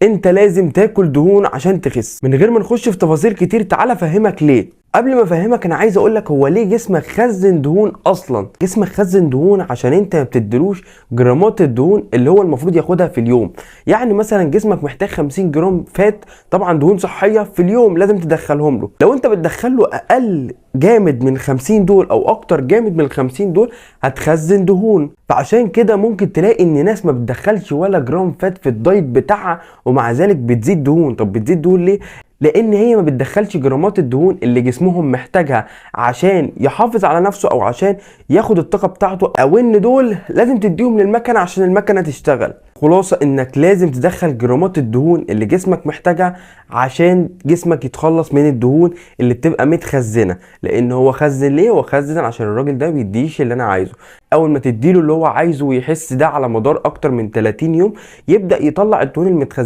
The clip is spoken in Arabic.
انت لازم تاكل دهون عشان تخس. من غير ما نخش في تفاصيل كتير، تعال افهمك ليه. قبل ما افهمك انا عايز اقولك هو ليه جسمك خزن دهون اصلا. جسمك خزن دهون عشان انت ما بتديلوش جرامات الدهون اللي هو المفروض ياخدها في اليوم. يعني مثلا جسمك محتاج 50 جرام فات، طبعا دهون صحيه في اليوم لازم تدخلهم له. لو انت بتدخله اقل جامد من 50 دول او اكتر جامد من 50 دول هتخزن دهون. فعشان كده ممكن تلاقي ان ناس ما بتدخلش ولا جرام فات في الدايت بتاعها ومع ذلك بتزيد دهون. طب بتزيد دهون ليه؟ لان هي ما بتدخلش جرامات الدهون اللي جسمهم محتاجها عشان يحافظ على نفسه او عشان ياخد الطاقه بتاعته، او ان دول لازم تديهم للمكنه عشان المكنه تشتغل. خلاصه انك لازم تدخل جرامات الدهون اللي جسمك محتاجها عشان جسمك يتخلص من الدهون اللي بتبقى متخزنه. لان هو خزن ليه؟ هو خزن عشان الراجل ده بيديش اللي انا عايزه. اول ما تديله اللي هو عايزه ويحس ده على مدار اكتر من 30 يوم يبدا يطلع الدهون المتخزنه